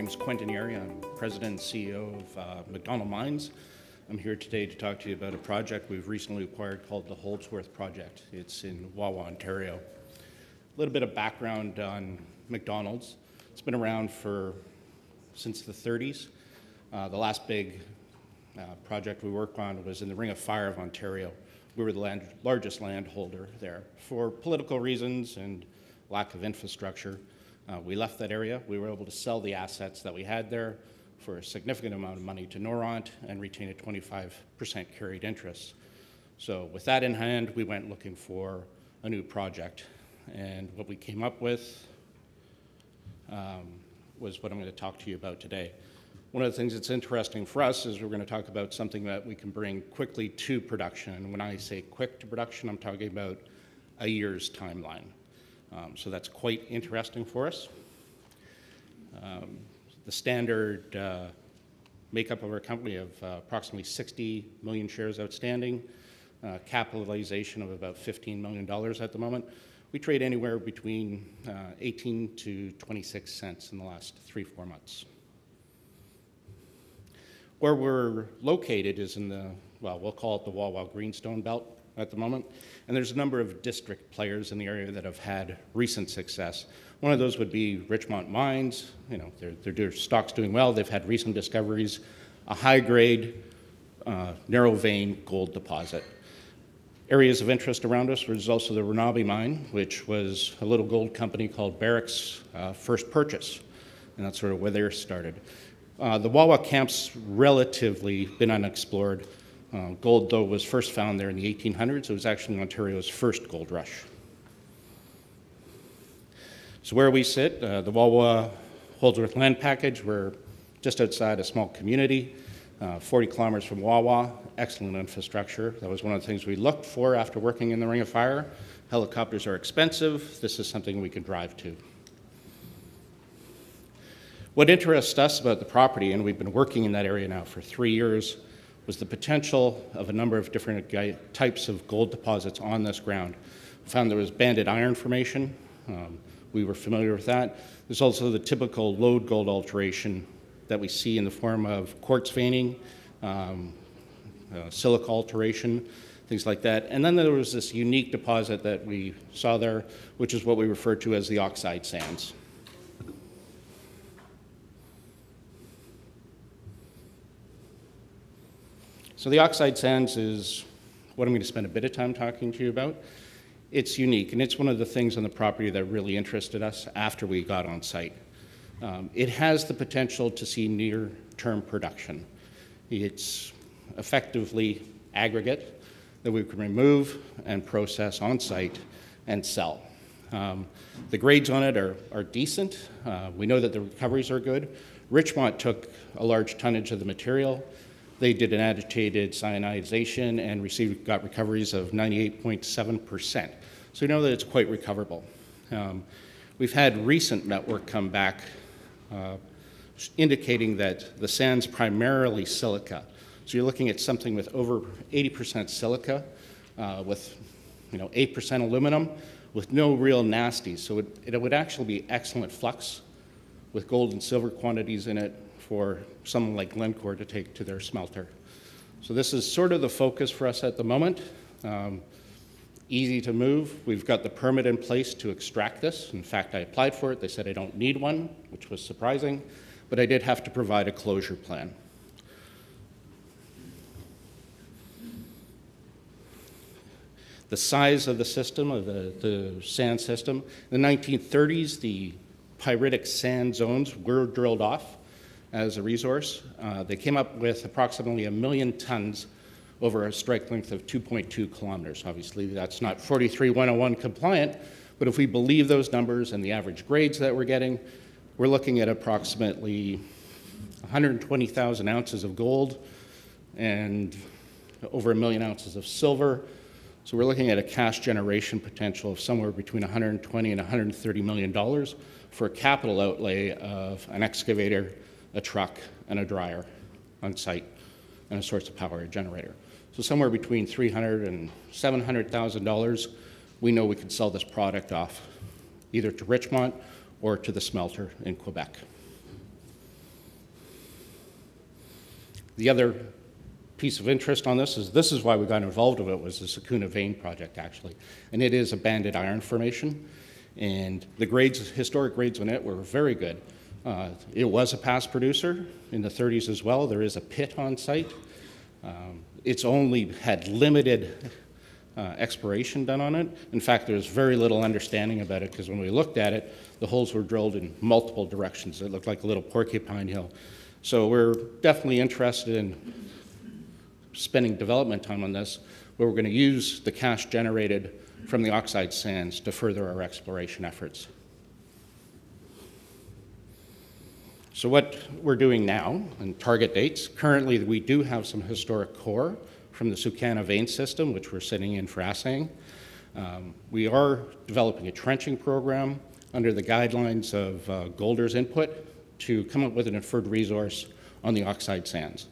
name's Quentin Yerry. I'm President and CEO of McDonald Mines. I'm here today to talk to you about a project we've recently acquired called the Holdsworth Project. It's in Wawa, Ontario. A little bit of background on McDonald's. It's been around since the 30s. The last big project we worked on was in the Ring of Fire of Ontario. We were the largest landholder there. For political reasons and lack of infrastructure, we left that area. We were able to sell the assets that we had there for a significant amount of money to Noront and retain a 25% carried interest. So with that in hand, we went looking for a new project. And what we came up with was what I'm going to talk to you about today. One of the things that's interesting for us is we're going to talk about something that we can bring quickly to production. And when I say quick to production, I'm talking about a year's timeline. So that's quite interesting for us. The standard makeup of our company of approximately 60 million shares outstanding, capitalization of about $15 million at the moment. We trade anywhere between 18 to 26 cents in the last 3-4 months. Where we're located is in the, well, we'll call it the Wawa Greenstone Belt at the moment. And there's a number of district players in the area that have had recent success. One of those would be Richmont Mines. You know, their stock's doing well. They've had recent discoveries, a high-grade, narrow vein gold deposit. Areas of interest around us was also the Renabi Mine, which was a little gold company called Barrick's first purchase. And that's sort of where they started. The Wawa camp's relatively been unexplored. Gold, though, was first found there in the 1800s. It was actually Ontario's first gold rush. So where we sit, the Wawa Holdsworth land package, we're just outside a small community, 40 kilometers from Wawa, excellent infrastructure. That was one of the things we looked for after working in the Ring of Fire. Helicopters are expensive. This is something we could drive to. What interests us about the property, and we've been working in that area now for 3 years, was the potential of a number of different types of gold deposits on this ground. We found there was banded iron formation. We were familiar with that. There's also the typical lode gold alteration that we see in the form of quartz veining, silica alteration, things like that. And then there was this unique deposit that we saw there, which is what we refer to as the oxide sands. So the oxide sands is what I'm going to spend a bit of time talking to you about. It's unique, and it's one of the things on the property that really interested us after we got on site. It has the potential to see near-term production. It's effectively aggregate that we can remove and process on site and sell. The grades on it are decent. We know that the recoveries are good. Richmont took a large tonnage of the material. They did an agitated cyanidization and got recoveries of 98.7%. So we know that it's quite recoverable. We've had recent network come back indicating that the sand's primarily silica. So you're looking at something with over 80% silica, with 8% aluminum, with no real nasties. So it would actually be excellent flux with gold and silver quantities in it for someone like Glencore to take to their smelter. So this is sort of the focus for us at the moment. Easy to move. We've got the permit in place to extract this. In fact, I applied for it. They said I don't need one, which was surprising, but I did have to provide a closure plan. The size of the system, of the sand system, in the 1930s, the pyritic sand zones were drilled off as a resource. They came up with approximately 1 million tons over a strike length of 2.2 kilometers. Obviously, that's not 43-101 compliant, but if we believe those numbers and the average grades that we're getting, we're looking at approximately 120,000 ounces of gold and over 1 million ounces of silver. So we're looking at a cash generation potential of somewhere between $120 and $130 million for a capital outlay of an excavator, a truck, and a dryer on site, and a source of power, a generator. So somewhere between $300,000 and $700,000, we know we could sell this product off either to Richmont or to the smelter in Quebec. The other piece of interest on this is why we got involved with it, was the Sakuna vein project, actually. And it is a banded iron formation. And the grades, historic grades on it were very good. It was a past producer in the 30s as well. There is a pit on site. It's only had limited exploration done on it. In fact, there's very little understanding about it, because when we looked at it, the holes were drilled in multiple directions. It looked like a little porcupine hill. So we're definitely interested in spending development time on this, where we're going to use the cash generated from the oxide sands to further our exploration efforts. So what we're doing now, and target dates, currently we do have some historic core from the Sukana vein system, which we're sitting in for assaying. We are developing a trenching program under the guidelines of Golder's input to come up with an inferred resource on the oxide sands.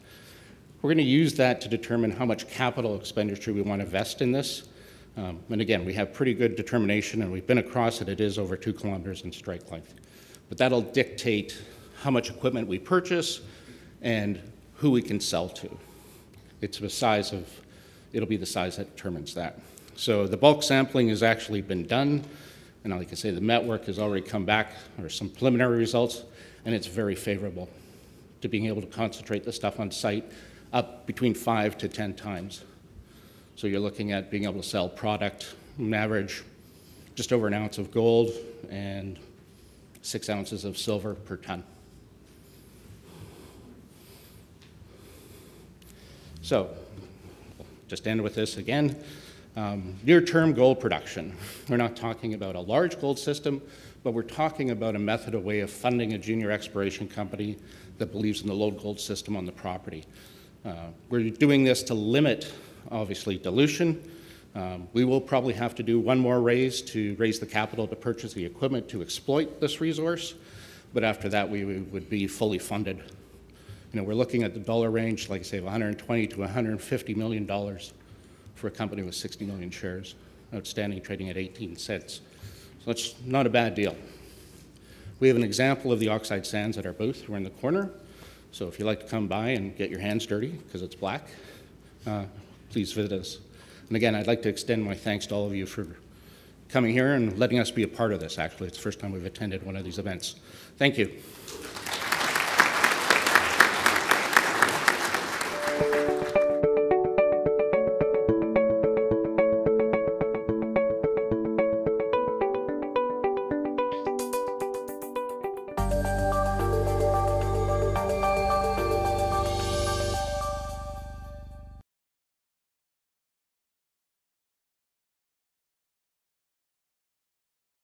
We're going to use that to determine how much capital expenditure we want to invest in this. And again, we have pretty good determination, and we've been across it. It is over 2 kilometers in strike length. But that'll dictate how much equipment we purchase and who we can sell to. It'll be the size that determines that. So the bulk sampling has actually been done, and like I say, the met work has already come back, or some preliminary results, and it's very favorable to being able to concentrate the stuff on site up between 5 to 10 times. So you're looking at being able to sell product, on average, just over an ounce of gold and 6 ounces of silver per ton. So, just end with this again. Near-term gold production. We're not talking about a large gold system, but we're talking about a method, a way of funding a junior exploration company that believes in the low gold system on the property. We're doing this to limit, obviously, dilution. We will probably have to do one more raise to raise the capital to purchase the equipment to exploit this resource, but after that we would be fully funded. You know, we're looking at the dollar range, like I say, of $120 to $150 million for a company with 60 million shares outstanding, trading at 18 cents. So that's not a bad deal. We have an example of the oxide sands at our booth. We're in the corner. So if you'd like to come by and get your hands dirty, because it's black, please visit us. And again, I'd like to extend my thanks to all of you for coming here and letting us be a part of this, actually. It's the first time we've attended one of these events. Thank you.